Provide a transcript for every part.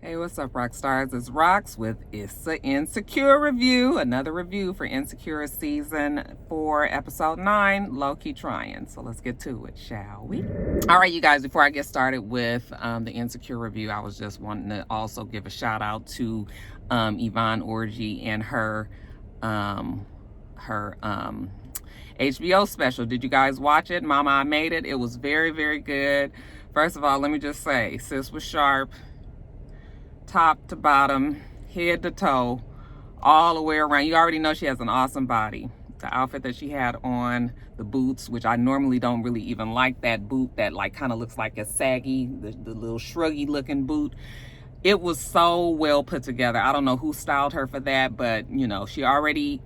Hey, what's up, rock stars? It's Rox with Issa Insecure Review. Another review for Insecure Season 4, Episode 9, Low Key Trying. So let's get to it, shall we? All right, you guys, before I get started with the Insecure Review, I was just wanting to also give a shout out to Yvonne Orji and her HBO special. Did you guys watch it? Mama, I Made It. It was very, very good. First of all, let me just say, sis was sharp. Top to bottom, head to toe, all the way around. You already know she has an awesome body. The outfit that she had on, the boots, which I normally don't really even like that boot that like kind of looks like a saggy, the little shruggy looking boot. It was so well put together. I don't know who styled her for that, but you know, she looks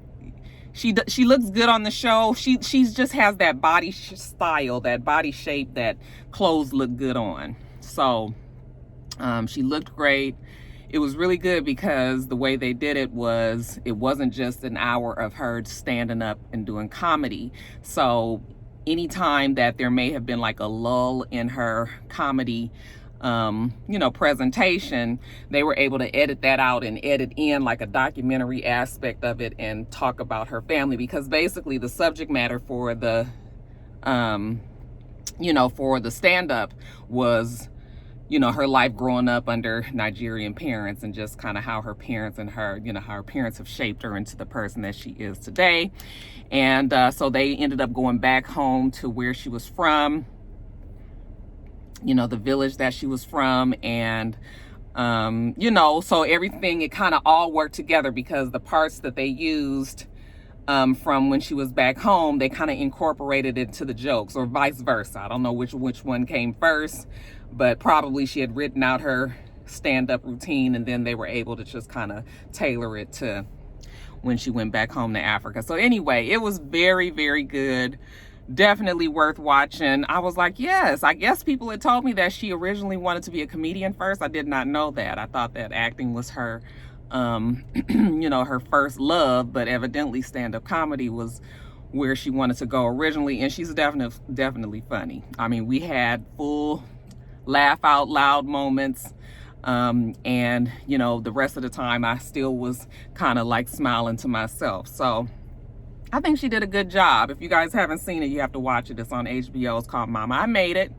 good on the show. She's just has that body style, that body shape that clothes look good on. So she looked great. It was really good because the way they did it wasn't just an hour of her standing up and doing comedy. So anytime that there may have been like a lull in her comedy presentation, they were able to edit that out and edit in like a documentary aspect of it and talk about her family, because basically the subject matter for the stand-up was her life growing up under Nigerian parents, and just kind of how her parents and how her parents have shaped her into the person that she is today. And so they ended up going back home to where she was from, the village that she was from. And, so everything, it kind of all worked together, because the parts that they used from when she was back home, they kind of incorporated it to the jokes, or vice versa. I don't know which one came first, but probably she had written out her stand-up routine, and then they were able to just kind of tailor it to when she went back home to Africa. So anyway, it was very, very good. Definitely worth watching. I was like, yes, I guess people had told me that she originally wanted to be a comedian first. I did not know that. I thought that acting was her her first love, but evidently stand-up comedy was where she wanted to go originally. And she's definitely funny. I mean, we had full laugh out loud moments, and the rest of the time I still was kind of like smiling to myself. So I think she did a good job. If you guys haven't seen it, you have to watch it. It's on HBO. It's called Mama, I Made It.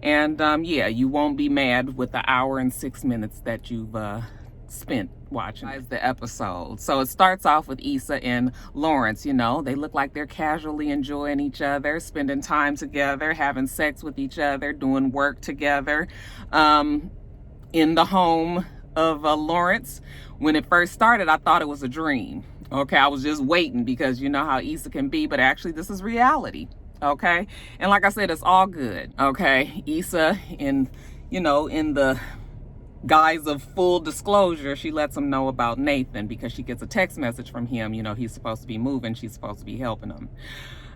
And yeah, you won't be mad with the hour and 6 minutes that you've spent watching the episode. So it starts off with Issa and Lawrence. They look like they're casually enjoying each other, spending time together, having sex with each other, doing work together in the home of Lawrence. When it first started, I thought it was a dream. Okay, I was just waiting, because you know how Issa can be, but actually this is reality. Okay, and like I said, it's all good. Okay, Issa in the guise of full disclosure, she lets him know about Nathan, because she gets a text message from him. He's supposed to be moving, she's supposed to be helping him.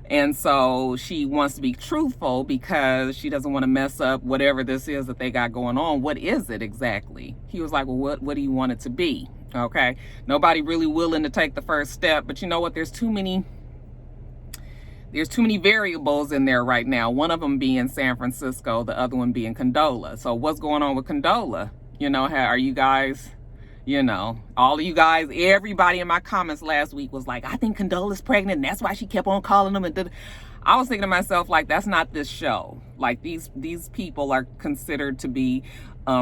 And so she wants to be truthful, because she doesn't want to mess up whatever this is that they got going on. What is it exactly? He was like, well, what do you want it to be? Okay, nobody really willing to take the first step, but you know what, there's too many variables in there right now. One of them being San Francisco, the other one being Condola. So what's going on with Condola? Are you guys, all of you guys, everybody in my comments last week was like, I think Condola's pregnant, and that's why she kept on calling them. And I was thinking to myself, like, that's not this show. Like, these people are considered to be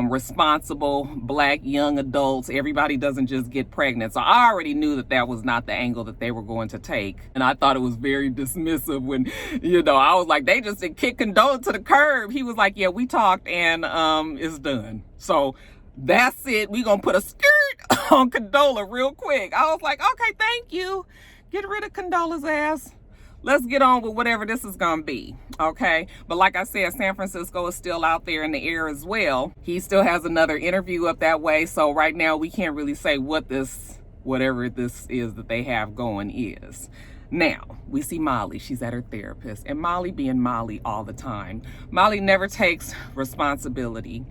responsible Black young adults. Everybody doesn't just get pregnant. So I already knew that was not the angle that they were going to take. And I thought it was very dismissive when, I was like, they just kicked Condola to the curb. He was like, yeah, we talked, and it's done. So that's it. We gonna put a skirt on Condola real quick. I was like, okay, thank you. Get rid of Condola's ass. Let's get on with whatever this is gonna be, okay? But like I said, San Francisco is still out there in the air as well. He still has another interview up that way. So right now we can't really say whatever this is that they have going is. Now, we see Molly. She's at her therapist, and Molly being Molly all the time. Molly never takes responsibility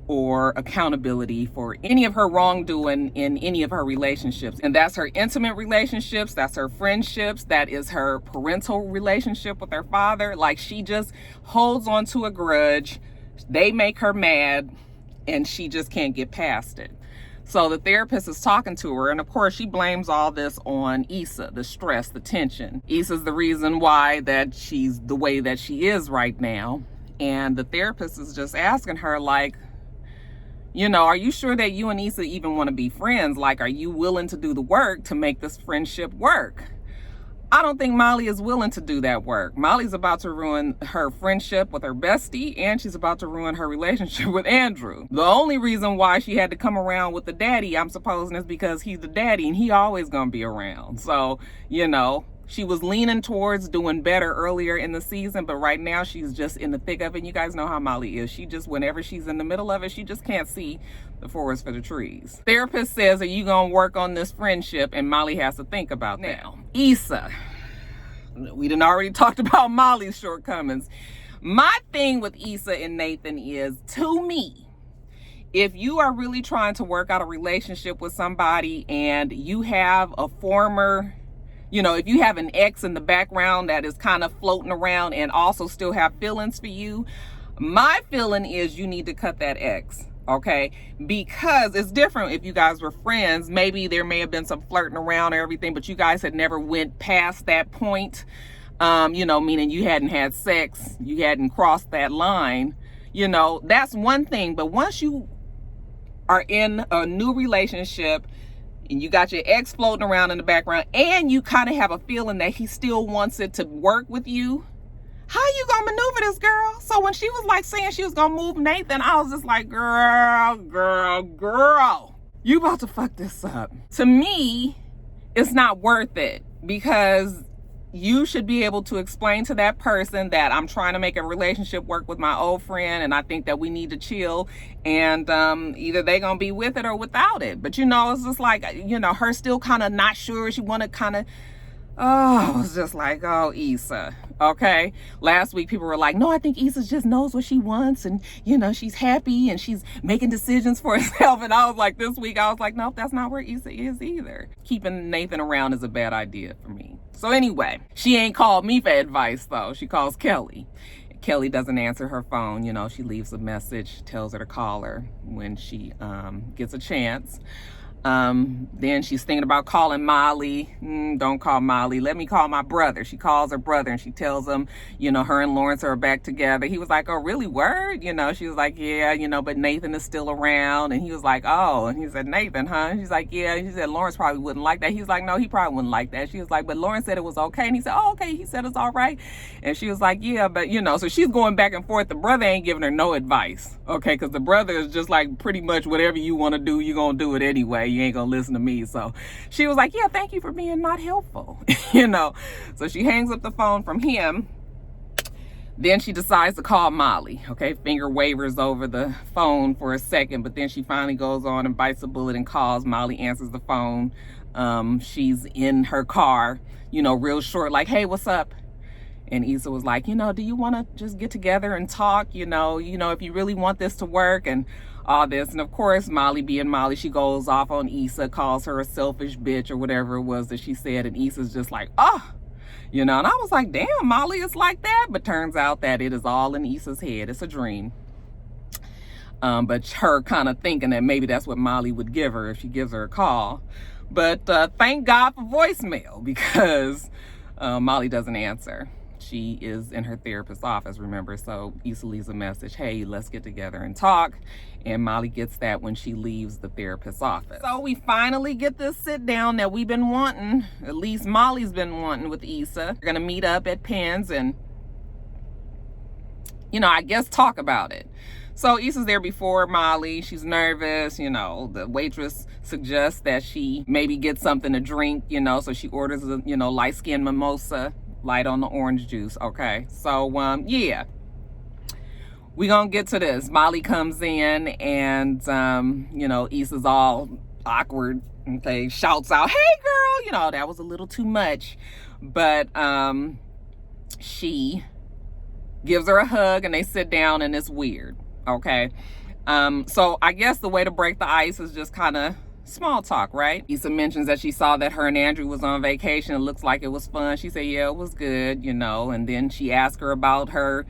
or accountability for any of her wrongdoing in any of her relationships. And that's her intimate relationships, that's her friendships, that is her parental relationship with her father. Like, she just holds on to a grudge. They make her mad. and she just can't get past it. So the therapist is talking to her, and of course she blames all this on Issa, the stress, the tension. Issa's the reason why that she's the way that she is right now. And the therapist is just asking her, like, you know, are you sure that you and Issa even want to be friends? Like, are you willing to do the work to make this friendship work? I don't think Molly is willing to do that work. Molly's about to ruin her friendship with her bestie, and she's about to ruin her relationship with Andrew. The only reason why she had to come around with the daddy, I'm supposing, is because he's the daddy and he always gonna be around. So, you know, she was leaning towards doing better earlier in the season, but right now she's just in the thick of it. And you guys know how Molly is. She just, whenever she's in the middle of it, she just can't see the forest for the trees. Therapist says, are you gonna work on this friendship? And Molly has to think about that. Now, Issa. We done already talked about Molly's shortcomings. My thing with Issa and Nathan is, to me, if you are really trying to work out a relationship with somebody and you have a former, you know, if you have an ex in the background that is kind of floating around and also still have feelings for you, my feeling is you need to cut that ex, okay? Because it's different if you guys were friends. Maybe there may have been some flirting around or everything, but you guys had never went past that point, you know, meaning you hadn't had sex, you hadn't crossed that line. You know, that's one thing. But once you are in a new relationship and you got your ex floating around in the background and you kind of have a feeling that he still wants it to work with you, how you gonna maneuver this, girl? So when she was like saying she was gonna move Nathan, I was just like, girl, you about to fuck this up. To me, it's not worth it, because you should be able to explain to that person that I'm trying to make a relationship work with my old friend and I think that we need to chill, and either they gonna be with it or without it. But you know, it's just like, you know, her still kind of not sure. She want to kind of, oh, it's just like, oh, Issa, okay? Last week people were like, no, I think Issa just knows what she wants, and you know, she's happy and she's making decisions for herself. And I was like, this week I was like, nope, that's not where Issa is either. Keeping Nathan around is a bad idea for me. So anyway, she ain't called me for advice though. She calls Kelly. Kelly doesn't answer her phone. You know, she leaves a message, tells her to call her when she gets a chance. Then she's thinking about calling Molly. Don't call Molly. Let me call my brother. She calls her brother and she tells him, you know, her and Lawrence are back together. He was like, oh, really? Word? You know, she was like, yeah, you know, but Nathan is still around. And he was like, oh, and he said, Nathan, huh? And she's like, yeah. And she said, Lawrence probably wouldn't like that. He's like, no, he probably wouldn't like that. She was like, but Lawrence said it was okay. And he said, oh, okay. He said it's all right. And she was like, yeah, but you know, so she's going back and forth. The brother ain't giving her no advice. Okay. Cause the brother is just like, pretty much whatever you want to do, you're going to do it anyway. You ain't gonna listen to me. So she was like, yeah, thank you for being not helpful. You know, so she hangs up the phone from him. Then she decides to call Molly. Okay, finger wavers over the phone for a second, but then she finally goes on and bites a bullet and calls. Molly answers the phone. She's in her car, you know, real short, like, hey, what's up? And Issa was like, you know, do you want to just get together and talk? You know, if you really want this to work and all this. And of course, Molly being Molly, she goes off on Issa, calls her a selfish bitch or whatever it was that she said. And Issa's just like, oh, you know, and I was like, damn, Molly is like that. But turns out that it is all in Issa's head. It's a dream. But her kind of thinking that maybe that's what Molly would give her if she gives her a call. But thank God for voicemail, because Molly doesn't answer. She is in her therapist's office, remember? So Issa leaves a message, hey, let's get together and talk. And Molly gets that when she leaves the therapist's office. So we finally get this sit down that we've been wanting, at least Molly's been wanting, with Issa. We're gonna meet up at Penn's and, you know, I guess talk about it. So Issa's there before Molly. She's nervous, you know. The waitress suggests that she maybe get something to drink, you know, so she orders a, you know, light-skinned mimosa, light on the orange juice. Okay, so yeah, we gonna get to this. Molly comes in and you know, Issa's all awkward, okay, shouts out, hey girl, you know, that was a little too much, but she gives her a hug and they sit down and it's weird. Okay, so I guess the way to break the ice is just kind of small talk, right? Issa mentions that she saw that her and Andrew was on vacation. It looks like it was fun. She said, yeah, it was good, you know. And then she asked her about her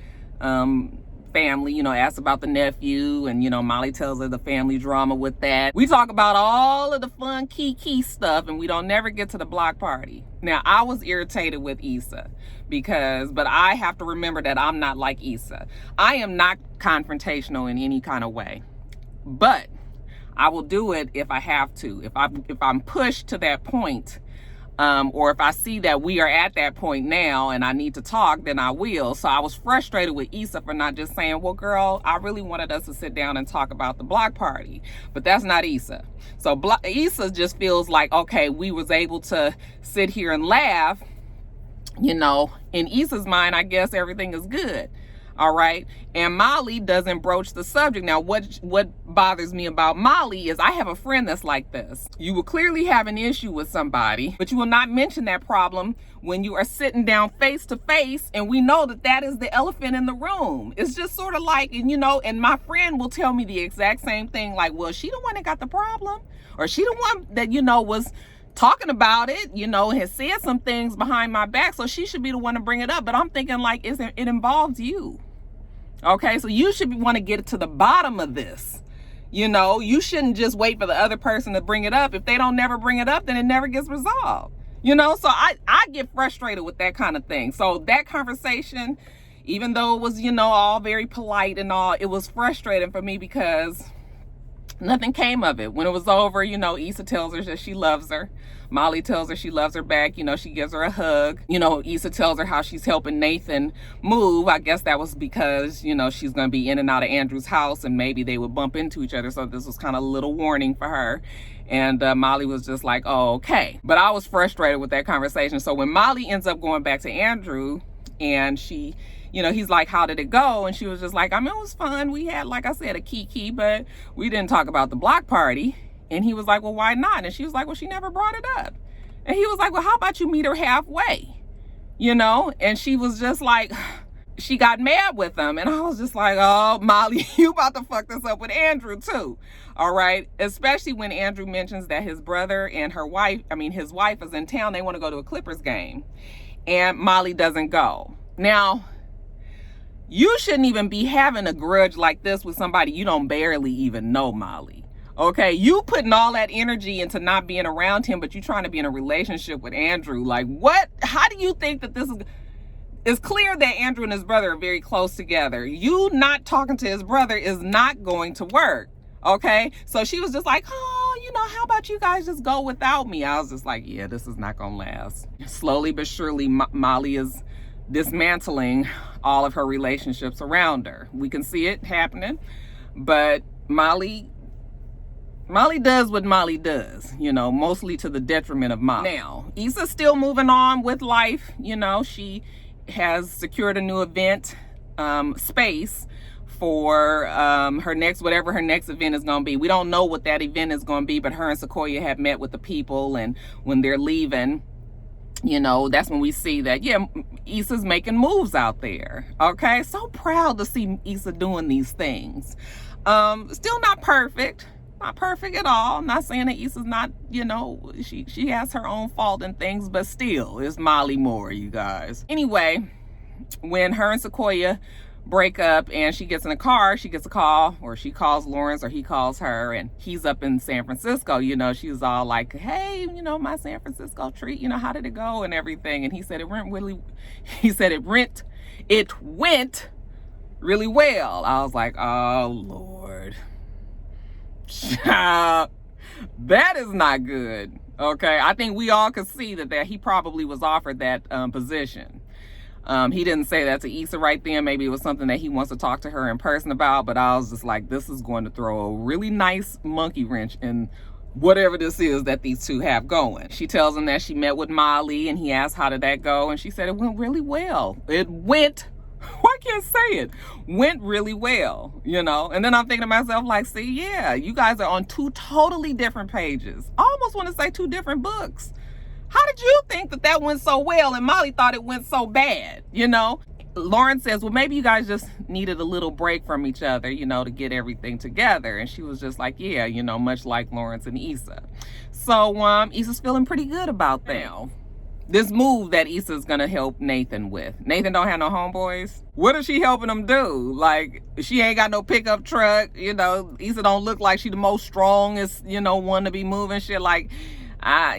family, asks about the nephew, and, Molly tells her the family drama with that. We talk about all of the fun key stuff, and we don't never get to the block party. Now, I was irritated with Issa but I have to remember that I'm not like Issa. I am not confrontational in any kind of way, but I will do it if I have to. If I'm pushed to that point, or if I see that we are at that point now and I need to talk, then I will. So I was frustrated with Issa for not just saying, well, girl, I really wanted us to sit down and talk about the block party. But that's not Issa. So Issa just feels like, okay, we was able to sit here and laugh. In Issa's mind, I guess everything is good. All right. And Molly doesn't broach the subject. Now, what bothers me about Molly is I have a friend that's like this. You will clearly have an issue with somebody, but you will not mention that problem when you are sitting down face to face. And we know that is the elephant in the room. It's just sort of like, and my friend will tell me the exact same thing. Like, well, she the one that got the problem, or she the one that, was talking about it, has said some things behind my back, so she should be the one to bring it up. But I'm thinking, like, it involves you. Okay, so you should want to get to the bottom of this. You shouldn't just wait for the other person to bring it up. If they don't never bring it up, then it never gets resolved. So I get frustrated with that kind of thing. So that conversation, even though it was, all very polite and all, it was frustrating for me because nothing came of it. When it was over, Issa tells her that she loves her. Molly tells her she loves her back. She gives her a hug. Issa tells her how she's helping Nathan move. I guess that was because, she's going to be in and out of Andrew's house and maybe they would bump into each other. So this was kind of a little warning for her. And Molly was just like, oh, okay. But I was frustrated with that conversation. So when Molly ends up going back to Andrew and she, he's like, how did it go? And she was just like, it was fun. We had, like I said, a kiki, but we didn't talk about the block party. And he was like, well, why not? And she was like, well, she never brought it up. And he was like, well, how about you meet her halfway? And she was just like, she got mad with him. And I was just like, oh, Molly, you about to fuck this up with Andrew too. All right. Especially when Andrew mentions that his brother and his wife is in town. They want to go to a Clippers game. And Molly doesn't go. Now, you shouldn't even be having a grudge like this with somebody you don't barely even know, Molly. Okay, you putting all that energy into not being around him, but you trying to be in a relationship with Andrew. Like, what? How do you think that this is? It's clear that Andrew and his brother are very close together. You not talking to his brother is not going to work. Okay, so she was just like, oh, how about you guys just go without me? I was just like, yeah, this is not gonna last. Slowly but surely, Molly is dismantling all of her relationships around her. We can see it happening, but Molly does what Molly does, mostly to the detriment of Molly. Now, Issa's still moving on with life. She has secured a new event space for whatever her next event is going to be. We don't know what that event is going to be, but her and Sequoia have met with the people, and when they're leaving, that's when we see that, yeah, Issa's making moves out there. Okay, so proud to see Issa doing these things. Still not perfect. Not perfect at all. I'm not saying that Issa's not, she has her own fault and things, but still, it's Molly Moore, you guys. Anyway, when her and Sequoia break up and she gets in a car, she gets a call, or she calls Lawrence, or he calls her, and he's up in San Francisco. She's all like, hey, my San Francisco treat, how did it go and everything? And he said it went really well. I was like, oh Lord. That is not good. Okay, I think we all could see that he probably was offered that position. He didn't say that to Issa right then. Maybe it was something that he wants to talk to her in person about, but I was just like, this is going to throw a really nice monkey wrench in whatever this is that these two have going. She tells him that she met with Molly, and he asked, how did that go? And she said it went really well. I can't say it. Went really well, And then I'm thinking to myself, like, see, yeah, you guys are on two totally different pages. I almost want to say two different books. How did you think that went so well and Molly thought it went so bad, Lauren says, well, maybe you guys just needed a little break from each other, to get everything together. And she was just like, yeah, much like Lawrence and Issa. So Issa's feeling pretty good about that. this move that Issa's gonna help Nathan with. Nathan don't have no homeboys. What is she helping him do? Like, she ain't got no pickup truck. You know, Issa don't look like she the most strongest, you know, one to be moving shit. Like,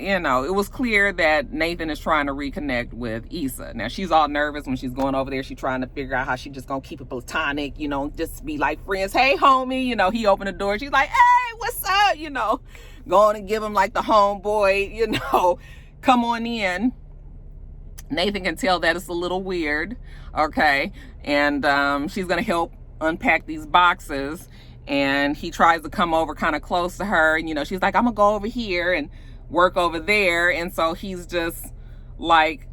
you know, it was clear that Nathan is trying to reconnect with Issa. Now, she's all nervous when she's going over there. She's trying to figure out how she just gonna keep it platonic, you know, just be like friends. Hey, homie, you know, he opened the door. She's like, hey, what's up? You know, going to give him like the homeboy, you know, come on in. Nathan can tell that it's a little weird, okay? And she's gonna help unpack these boxes. And he tries to come over kind of close to her. And, you know, she's like, I'm gonna go over here and work over there. And so he's just like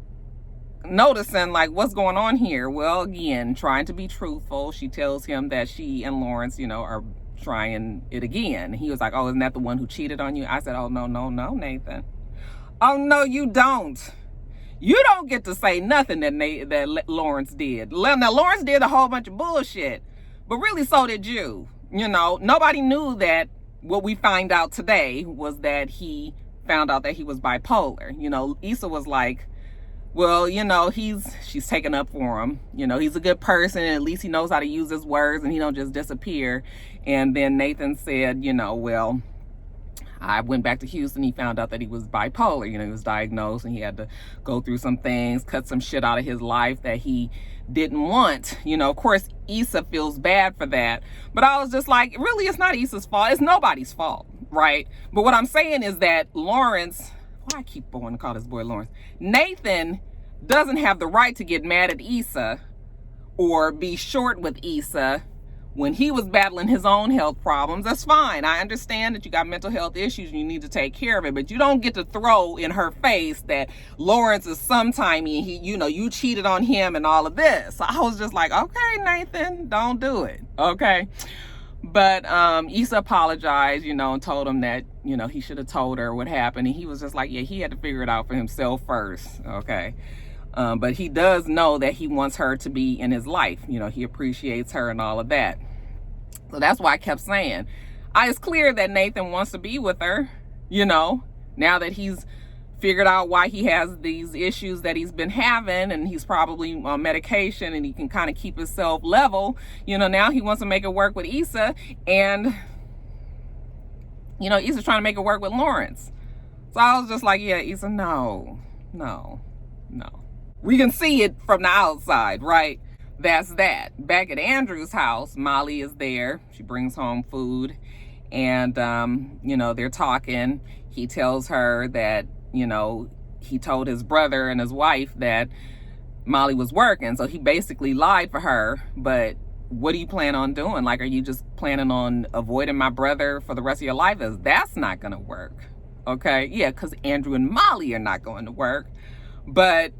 noticing like what's going on here. Well, again, trying to be truthful, she tells him that she and Lawrence, you know, are trying it again. He was like, oh, isn't that the one who cheated on you? I said, oh, no, Nathan. Oh, no, you don't. You don't get to say nothing that Lawrence did. Now, Lawrence did a whole bunch of bullshit, but really so did you. You know, nobody knew that. What we find out today was that he found out that he was bipolar. You know, Issa was like, well, you know, she's taking up for him. You know, he's a good person, and at least he knows how to use his words and he don't just disappear. And then Nathan said, you know, well, I went back to Houston. He found out that he was bipolar. You know, he was diagnosed and he had to go through some things, cut some shit out of his life that he didn't want. You know, of course, Issa feels bad for that. But I was just like, really, it's not Issa's fault. It's nobody's fault, right? But what I'm saying is that Lawrence, why I keep wanting to call this boy Lawrence? Nathan doesn't have the right to get mad at Issa or be short with Issa when he was battling his own health problems. That's fine. I understand that you got mental health issues and you need to take care of it, but you don't get to throw in her face that Lawrence is sometimey and he, you know, you cheated on him and all of this. So I was just like, okay, Nathan, don't do it. Okay. But Issa apologized, you know, and told him that, you know, he should have told her what happened. And he was just like, yeah, he had to figure it out for himself first. Okay. But he does know that he wants her to be in his life. You know, he appreciates her and all of that. So that's why I kept saying, it's clear that Nathan wants to be with her, you know, now that he's figured out why he has these issues that he's been having, and he's probably on medication and he can kind of keep himself level. You know, now he wants to make it work with Issa, and, you know, Issa's trying to make it work with Lawrence. So I was just like, yeah, Issa, no. We can see it from the outside, right? That's that. Back at Andrew's house, Molly is there. She brings home food, and, you know, they're talking. He tells her that, you know, he told his brother and his wife that Molly was working. So he basically lied for her. But what do you plan on doing? Like, are you just planning on avoiding my brother for the rest of your life? That's not going to work. Okay. Yeah. Because Andrew and Molly are not going to work. But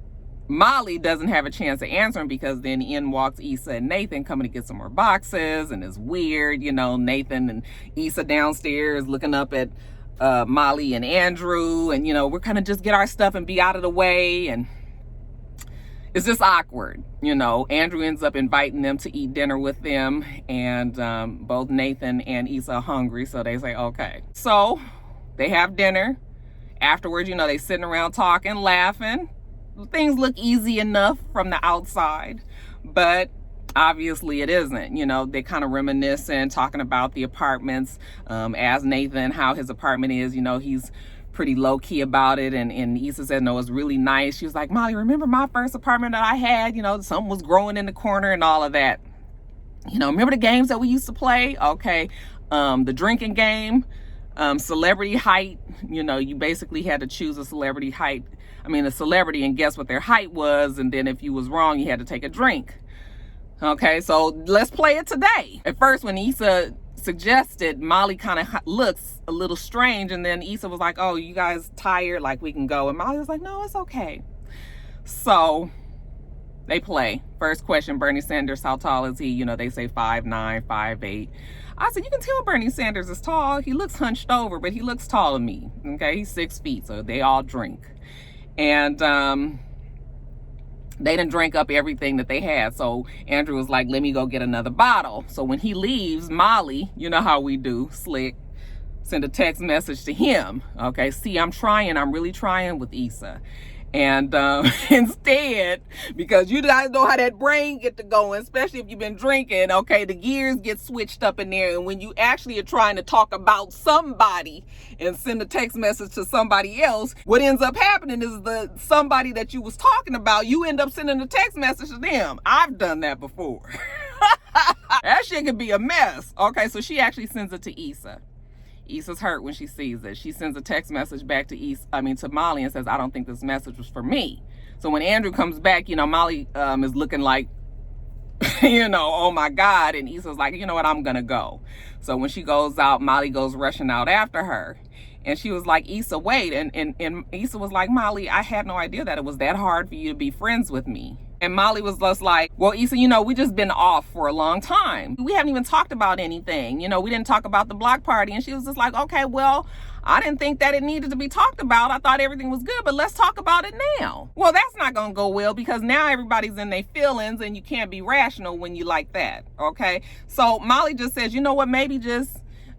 Molly doesn't have a chance to answer him, because then in walks Issa and Nathan coming to get some more boxes, and it's weird, you know, Nathan and Issa downstairs looking up at Molly and Andrew, and, you know, we're kind of just get our stuff and be out of the way, and it's just awkward. You know, Andrew ends up inviting them to eat dinner with them, and both Nathan and Issa are hungry, so they say, okay. So they have dinner. Afterwards, you know, they sitting around talking, laughing. Things look easy enough from the outside, but obviously it isn't. You know, they kind of reminiscing, talking about the apartments, as Nathan, how his apartment is. You know, he's pretty low-key about it, and Issa said, no, it's really nice. She was like, Molly, remember my first apartment that I had? You know, something was growing in the corner and all of that. You know, remember the games that we used to play? Okay. The drinking game, celebrity height. You know, you basically had to choose a celebrity height. I mean, a celebrity, and guess what their height was. And then if you was wrong, you had to take a drink. Okay, so let's play it today. At first, when Issa suggested, Molly kind of looks a little strange. And then Issa was like, oh, you guys tired? Like, we can go. And Molly was like, no, it's okay. So they play. First question, Bernie Sanders, how tall is he? You know, they say 5'9", 5'8". I said, you can tell Bernie Sanders is tall. He looks hunched over, but he looks taller than me. Okay, he's 6 feet, so they all drink. And they didn't drink up everything that they had. So Andrew was like, let me go get another bottle. So when he leaves, Molly, you know how we do, slick, send a text message to him. Okay, see, I'm really trying with Issa. And instead, because you guys know how that brain get to going, especially if you've been drinking, okay, the gears get switched up in there. And when you actually are trying to talk about somebody and send a text message to somebody else, what ends up happening is the somebody that you was talking about, you end up sending a text message to them. I've done that before. That shit could be a mess. Okay, so she actually sends it to Issa. Issa's hurt when she sees it. She sends a text message back to Molly and says, I don't think this message was for me. So when Andrew comes back, you know, Molly is looking like, you know, oh my God. And Issa's like, you know what, I'm gonna go. So when she goes out, Molly goes rushing out after her. And she was like, Issa, wait. And Issa was like, Molly, I had no idea that it was that hard for you to be friends with me. And Molly was just like, well, Issa, you know, we just been off for a long time. We haven't even talked about anything. You know, we didn't talk about the block party. And she was just like, okay, well, I didn't think that it needed to be talked about. I thought everything was good, but let's talk about it now. Well, that's not going to go well because now everybody's in their feelings and you can't be rational when you like that. Okay. So Molly just says, you know what, maybe just,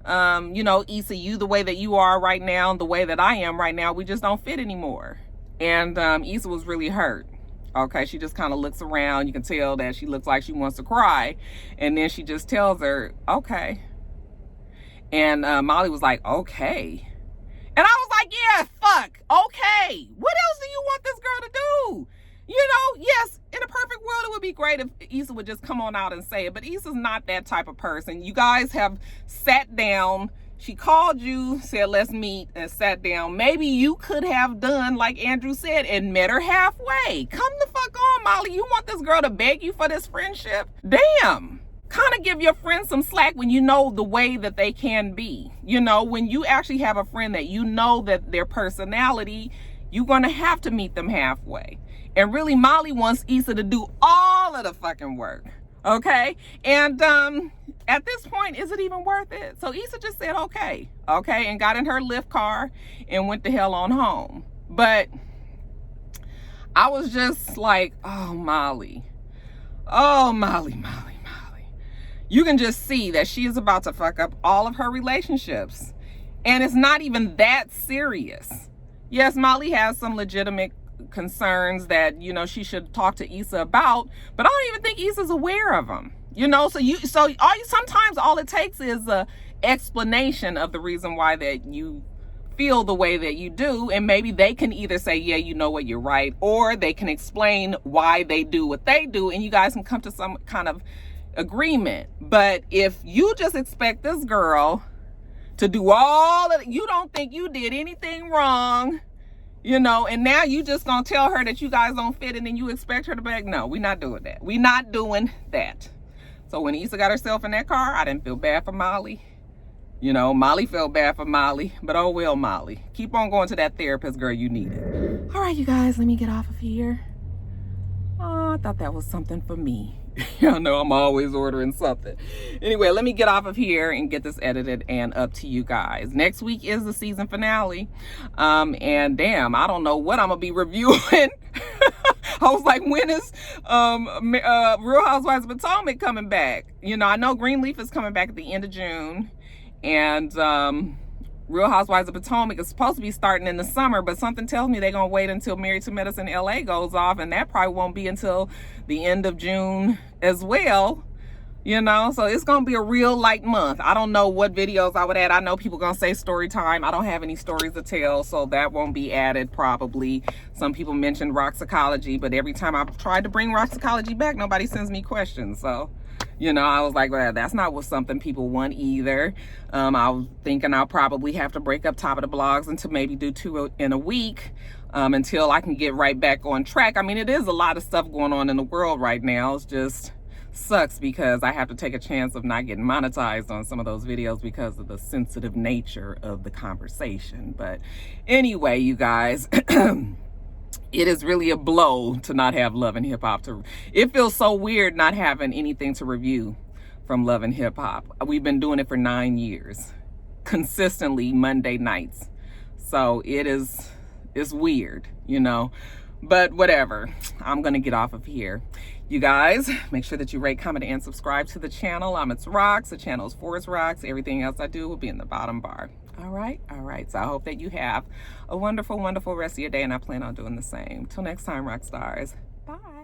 you know, Issa, you the way that you are right now, the way that I am right now, we just don't fit anymore. And Issa was really hurt. Okay, she just kind of looks around. You can tell that she looks like she wants to cry. And then she just tells her, okay. And Molly was like, okay. And I was like, yeah, fuck, okay. What else do you want this girl to do? You know, yes, in a perfect world, it would be great if Issa would just come on out and say it. But Issa's not that type of person. You guys have sat down. She called you, said, let's meet, and sat down. Maybe you could have done like Andrew said and met her halfway. Come the fuck on, Molly. You want this girl to beg you for this friendship? Damn. Kind of give your friend some slack when you know the way that they can be. You know, when you actually have a friend that you know that their personality, you're going to have to meet them halfway. And really, Molly wants Issa to do all of the fucking work. Okay, and at this point, is it even worth it? So Issa just said okay, and got in her Lyft car and went the hell on home. But I was just like, oh Molly, you can just see that she is about to fuck up all of her relationships, and it's not even that serious. Yes, Molly has some legitimate concerns that, you know, she should talk to Issa about, but I don't even think Issa's aware of them. You know, sometimes all it takes is a explanation of the reason why that you feel the way that you do, and maybe they can either say, yeah, you know what, you're right, or they can explain why they do what they do, and you guys can come to some kind of agreement. But if you just expect this girl to do all of it, you don't think you did anything wrong, you know, and now you just gonna tell her that you guys don't fit and then you expect her to beg? No, we're not doing that. We're not doing that. So when Issa got herself in that car, I didn't feel bad for Molly. You know, Molly felt bad for Molly, but oh well, Molly. Keep on going to that therapist, girl, you need it. All right, you guys, let me get off of here. Oh, I thought that was something for me. Y'all know I'm always ordering something. Anyway, let me get off of here and get this edited and up to you guys. Next week is the season finale. And damn, I don't know what I'm gonna be reviewing. I was like, when is Real Housewives of Potomac coming back? You know, I know Greenleaf is coming back at the end of June. And Real Housewives of Potomac is supposed to be starting in the summer, but something tells me they're going to wait until Married to Medicine LA goes off, and that probably won't be until the end of June as well, you know? So it's going to be a real light month. I don't know what videos I would add. I know people going to say story time. I don't have any stories to tell, so that won't be added probably. Some people mentioned Roxicology, but every time I've tried to bring Roxicology back, nobody sends me questions, so... You know, I was like, well, that's not what something people want either. I was thinking I'll probably have to break up Top of the Blogs and to maybe do 2 in a week until I can get right back on track. I mean, it is a lot of stuff going on in the world right now. It's just sucks because I have to take a chance of not getting monetized on some of those videos because of the sensitive nature of the conversation. But anyway, you guys... It is really a blow to not have Love and Hip Hop. It feels so weird not having anything to review from Love and Hip Hop. We've been doing it for 9 years, consistently Monday nights. So it's weird, you know, but whatever. I'm going to get off of here. You guys, make sure that you rate, comment, and subscribe to the channel. I'm itsrox. The channel is for itsrox. Everything else I do will be in the bottom bar. All right. All right. So I hope that you have a wonderful, wonderful rest of your day, and I plan on doing the same. Till next time, rock stars. Bye.